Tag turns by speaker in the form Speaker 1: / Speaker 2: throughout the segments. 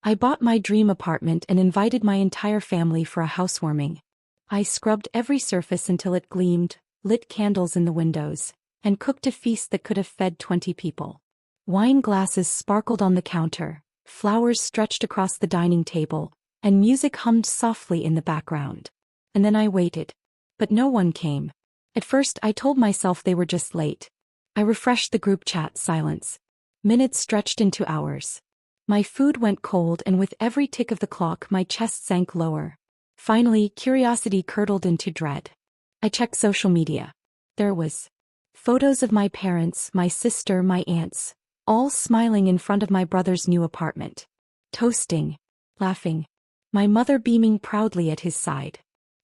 Speaker 1: I bought my dream apartment and invited my entire family for a housewarming. I scrubbed every surface until it gleamed, lit candles in the windows, and cooked a feast that could have fed 20 people. Wine glasses sparkled on the counter, flowers stretched across the dining table, and music hummed softly in the background. And then I waited. But no one came. At first I told myself they were just late. I refreshed the group chat. Silence. Minutes stretched into hours. My food went cold, and with every tick of the clock my chest sank lower. Finally, curiosity curdled into dread. I checked social media. There was photos of my parents, my sister, my aunts, all smiling in front of my brother's new apartment. Toasting. Laughing. My mother beaming proudly at his side.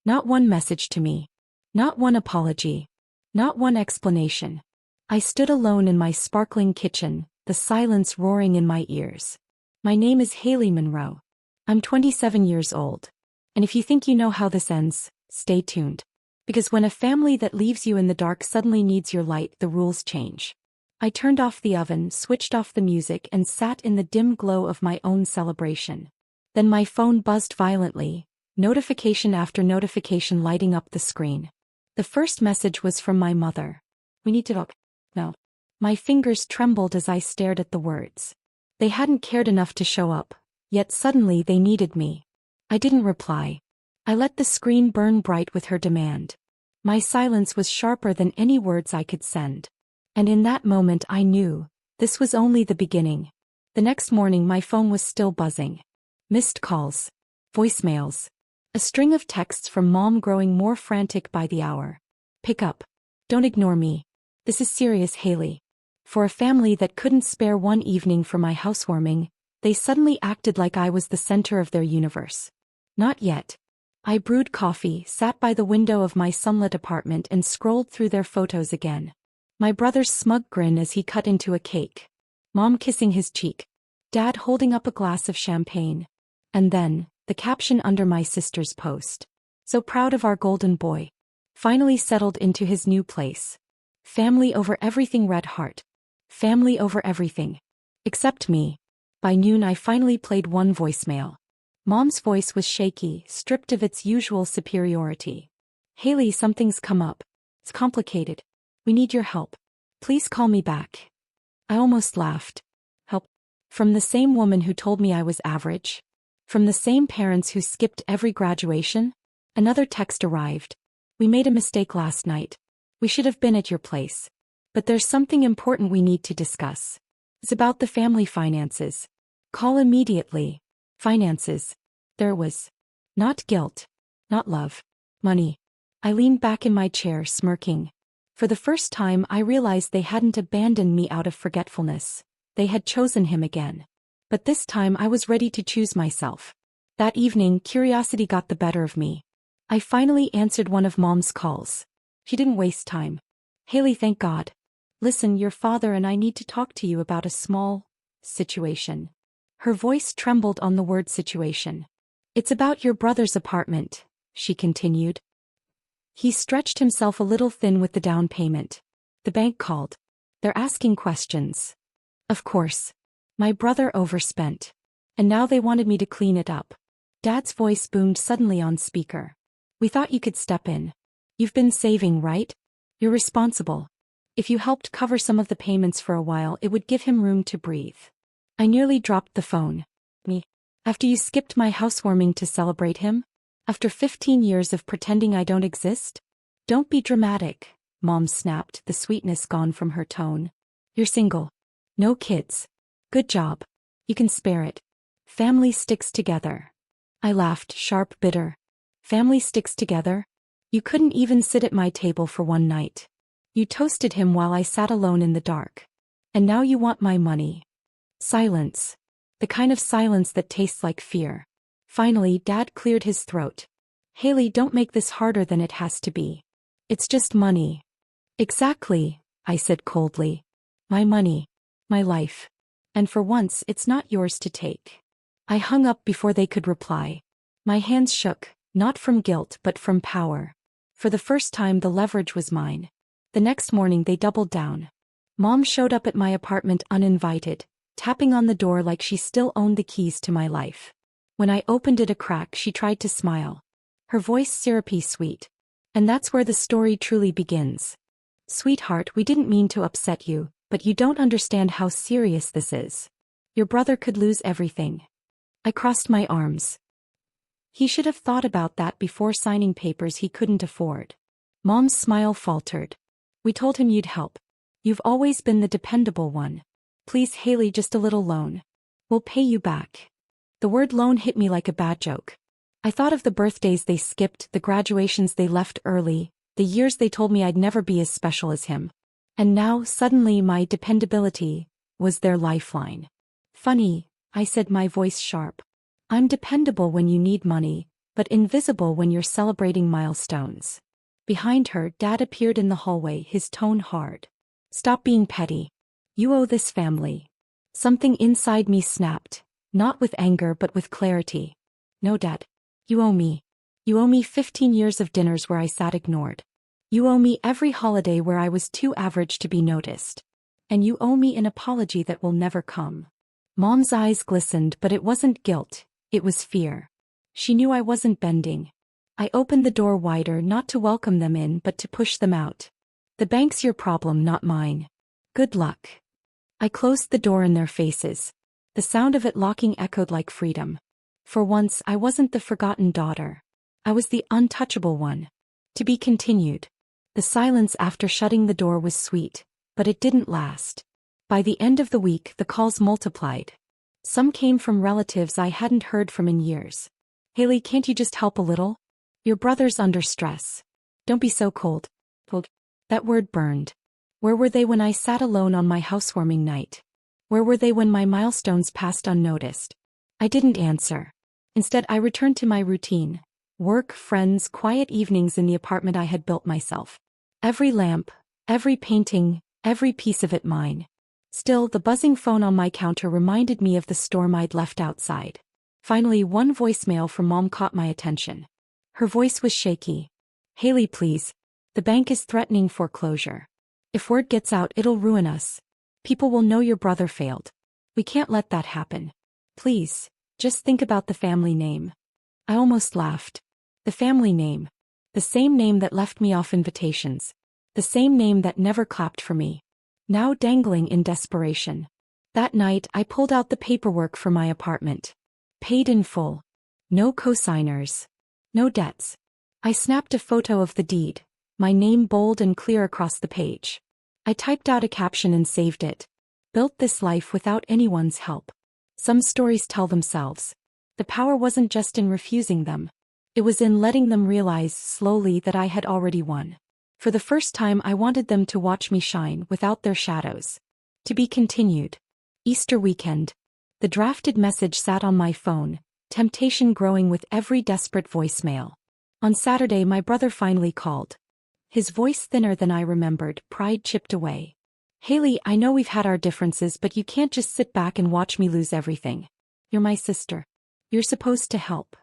Speaker 1: Not one message to me. Not one apology. Not one explanation. I stood alone in my sparkling kitchen, the silence roaring in my ears. My name is Haley Monroe. I'm 27 years old. And if you think you know how this ends, stay tuned. Because when a family that leaves you in the dark suddenly needs your light, the rules change. I turned off the oven, switched off the music, and sat in the dim glow of my own celebration. Then my phone buzzed violently, notification after notification lighting up the screen. The first message was from my mother. We need to talk. No. My fingers trembled as I stared at the words. They hadn't cared enough to show up, yet suddenly they needed me. I didn't reply. I let the screen burn bright with her demand. My silence was sharper than any words I could send. And in that moment I knew, this was only the beginning. The next morning my phone was still buzzing. Missed calls. Voicemails. A string of texts from mom growing more frantic by the hour. Pick up. Don't ignore me. This is serious, Haley. For a family that couldn't spare one evening for my housewarming, they suddenly acted like I was the center of their universe. Not yet. I brewed coffee, sat by the window of my sunlit apartment, and scrolled through their photos again. My brother's smug grin as he cut into a cake. Mom kissing his cheek. Dad holding up a glass of champagne. And then, the caption under my sister's post. So proud of our golden boy. Finally settled into his new place. Family over everything, red heart. Family over everything. Except me. By noon I finally played one voicemail. Mom's voice was shaky, stripped of its usual superiority. Haley, something's come up. It's complicated. We need your help. Please call me back. I almost laughed. Help? From the same woman who told me I was average? From the same parents who skipped every graduation? Another text arrived. We made a mistake last night. We should have been at your place. But there's something important we need to discuss. It's about the family finances. Call immediately. Finances. There was not guilt, not love, money. I leaned back in my chair, smirking. For the first time I realized they hadn't abandoned me out of forgetfulness. They had chosen him again. But this time I was ready to choose myself. That evening, curiosity got the better of me. I finally answered one of Mom's calls. She didn't waste time. Haley, thank God. Listen, your father and I need to talk to you about a small situation. Her voice trembled on the word situation. It's about your brother's apartment, she continued. He stretched himself a little thin with the down payment. The bank called. They're asking questions. Of course. My brother overspent. And now they wanted me to clean it up. Dad's voice boomed suddenly on speaker. We thought you could step in. You've been saving, right? You're responsible. If you helped cover some of the payments for a while, it would give him room to breathe. I nearly dropped the phone. Me? After you skipped my housewarming to celebrate him? After 15 years of pretending I don't exist? Don't be dramatic, Mom snapped, the sweetness gone from her tone. You're single. No kids. Good job. You can spare it. Family sticks together. I laughed, sharp, bitter. Family sticks together? You couldn't even sit at my table for one night. You toasted him while I sat alone in the dark. And now you want my money. Silence. The kind of silence that tastes like fear. Finally, Dad cleared his throat. Haley, don't make this harder than it has to be. It's just money. Exactly, I said coldly. My money. My life. And for once, it's not yours to take. I hung up before they could reply. My hands shook, not from guilt but from power. For the first time the leverage was mine. The next morning they doubled down. Mom showed up at my apartment uninvited, tapping on the door like she still owned the keys to my life. When I opened it a crack, she tried to smile. Her voice syrupy sweet. And that's where the story truly begins. Sweetheart, we didn't mean to upset you, but you don't understand how serious this is. Your brother could lose everything. I crossed my arms. He should have thought about that before signing papers he couldn't afford. Mom's smile faltered. We told him you'd help. You've always been the dependable one. Please, Haley, just a little loan. We'll pay you back. The word loan hit me like a bad joke. I thought of the birthdays they skipped, the graduations they left early, the years they told me I'd never be as special as him. And now, suddenly, my dependability was their lifeline. Funny, I said, my voice sharp. I'm dependable when you need money, but invisible when you're celebrating milestones. Behind her, Dad appeared in the hallway, his tone hard. Stop being petty. You owe this family. Something inside me snapped, not with anger but with clarity. No, Dad. You owe me. You owe me 15 years of dinners where I sat ignored. You owe me every holiday where I was too average to be noticed. And you owe me an apology that will never come. Mom's eyes glistened, but it wasn't guilt, it was fear. She knew I wasn't bending. I opened the door wider, not to welcome them in but to push them out. The bank's your problem, not mine. Good luck. I closed the door in their faces. The sound of it locking echoed like freedom. For once, I wasn't the forgotten daughter. I was the untouchable one. To be continued. The silence after shutting the door was sweet, but it didn't last. By the end of the week, the calls multiplied. Some came from relatives I hadn't heard from in years. Haley, can't you just help a little? Your brother's under stress. Don't be so cold. That word burned. Where were they when I sat alone on my housewarming night? Where were they when my milestones passed unnoticed? I didn't answer. Instead, I returned to my routine. Work, friends, quiet evenings in the apartment I had built myself. Every lamp, every painting, every piece of it mine. Still, the buzzing phone on my counter reminded me of the storm I'd left outside. Finally, one voicemail from Mom caught my attention. Her voice was shaky. Haley, please. The bank is threatening foreclosure. If word gets out, it'll ruin us. People will know your brother failed. We can't let that happen. Please, just think about the family name. I almost laughed. The family name. The same name that left me off invitations. The same name that never clapped for me. Now dangling in desperation. That night, I pulled out the paperwork for my apartment. Paid in full. No cosigners. No debts. I snapped a photo of the deed, my name bold and clear across the page. I typed out a caption and saved it. Built this life without anyone's help. Some stories tell themselves. The power wasn't just in refusing them. It was in letting them realize slowly that I had already won. For the first time, I wanted them to watch me shine without their shadows. To be continued. Easter weekend. The drafted message sat on my phone, temptation growing with every desperate voicemail. On Saturday, my brother finally called. His voice thinner than I remembered, pride chipped away. Haley, I know we've had our differences, but you can't just sit back and watch me lose everything. You're my sister. You're supposed to help.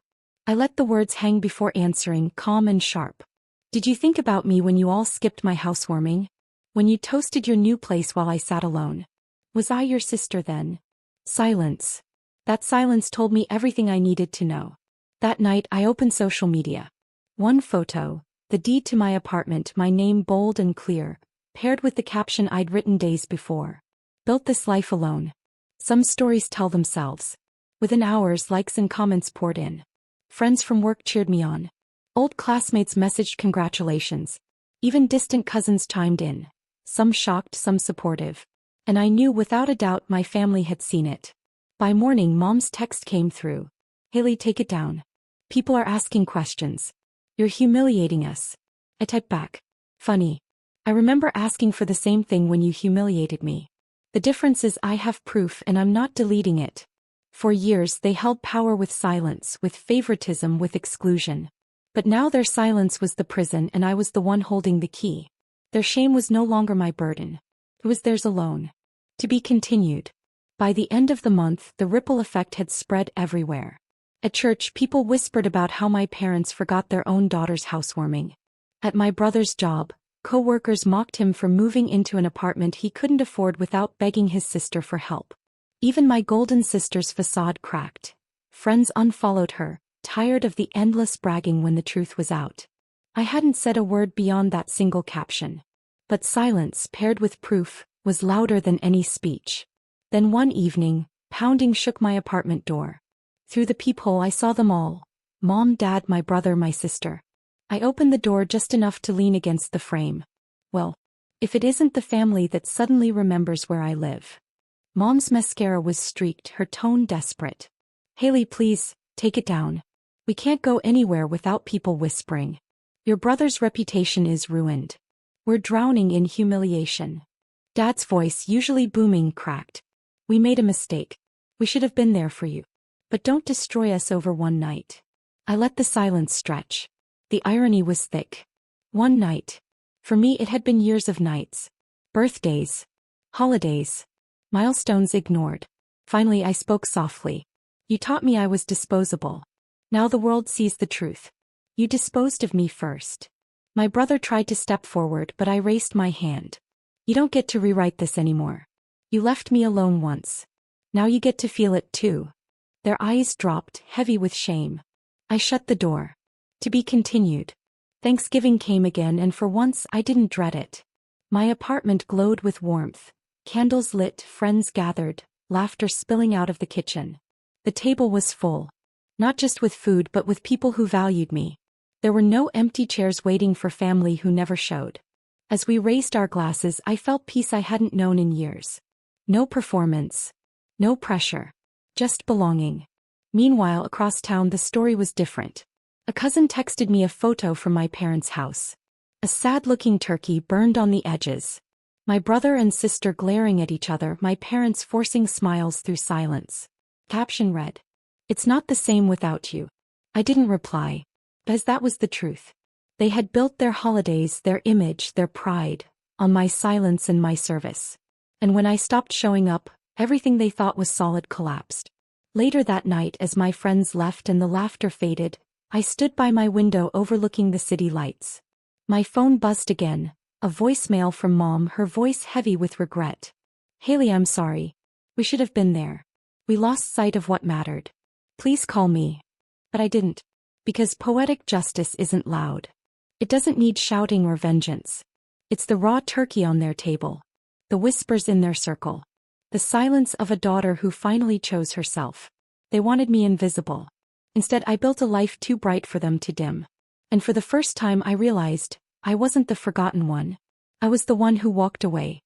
Speaker 1: I let the words hang before answering, calm and sharp. Did you think about me when you all skipped my housewarming? When you toasted your new place while I sat alone? Was I your sister then? Silence. That silence told me everything I needed to know. That night, I opened social media. One photo, the deed to my apartment, my name bold and clear, paired with the caption I'd written days before. Built this life alone. Some stories tell themselves. Within hours, likes and comments poured in. Friends from work cheered me on. Old classmates messaged congratulations. Even distant cousins chimed in. Some shocked, some supportive. And I knew without a doubt my family had seen it. By morning, Mom's text came through. Haley, take it down. People are asking questions. You're humiliating us. I typed back. Funny. I remember asking for the same thing when you humiliated me. The difference is I have proof and I'm not deleting it. For years they held power with silence, with favoritism, with exclusion. But now their silence was the prison and I was the one holding the key. Their shame was no longer my burden. It was theirs alone. To be continued. By the end of the month, the ripple effect had spread everywhere. At church, people whispered about how my parents forgot their own daughter's housewarming. At my brother's job, co-workers mocked him for moving into an apartment he couldn't afford without begging his sister for help. Even my golden sister's facade cracked. Friends unfollowed her, tired of the endless bragging when the truth was out. I hadn't said a word beyond that single caption. But silence, paired with proof, was louder than any speech. Then one evening, pounding shook my apartment door. Through the peephole I saw them all. Mom, Dad, my brother, my sister. I opened the door just enough to lean against the frame. Well, if it isn't the family that suddenly remembers where I live. Mom's mascara was streaked, her tone desperate. Haley, please, take it down. We can't go anywhere without people whispering. Your brother's reputation is ruined. We're drowning in humiliation. Dad's voice, usually booming, cracked. We made a mistake. We should have been there for you. But don't destroy us over one night. I let the silence stretch. The irony was thick. One night. For me it had been years of nights. Birthdays. Holidays. Milestones ignored. Finally I spoke softly. You taught me I was disposable. Now the world sees the truth. You disposed of me first. My brother tried to step forward, but I raised my hand. You don't get to rewrite this anymore. You left me alone once. Now you get to feel it too. Their eyes dropped, heavy with shame. I shut the door. To be continued. Thanksgiving came again, and for once I didn't dread it. My apartment glowed with warmth. Candles lit, friends gathered, laughter spilling out of the kitchen. The table was full. Not just with food but with people who valued me. There were no empty chairs waiting for family who never showed. As we raised our glasses I felt peace I hadn't known in years. No performance. No pressure. Just belonging. Meanwhile across town the story was different. A cousin texted me a photo from my parents' house. A sad-looking turkey burned on the edges. My brother and sister glaring at each other, my parents forcing smiles through silence. Caption read, "It's not the same without you." I didn't reply, because that was the truth. They had built their holidays, their image, their pride, on my silence and my service. And when I stopped showing up, everything they thought was solid collapsed. Later that night, as my friends left and the laughter faded, I stood by my window overlooking the city lights. My phone buzzed again, a voicemail from Mom, her voice heavy with regret. "Haley, I'm sorry. We should have been there. We lost sight of what mattered. Please call me." But I didn't. Because poetic justice isn't loud. It doesn't need shouting or vengeance. It's the raw turkey on their table. The whispers in their circle. The silence of a daughter who finally chose herself. They wanted me invisible. Instead I built a life too bright for them to dim. And for the first time I realized, I wasn't the forgotten one. I was the one who walked away.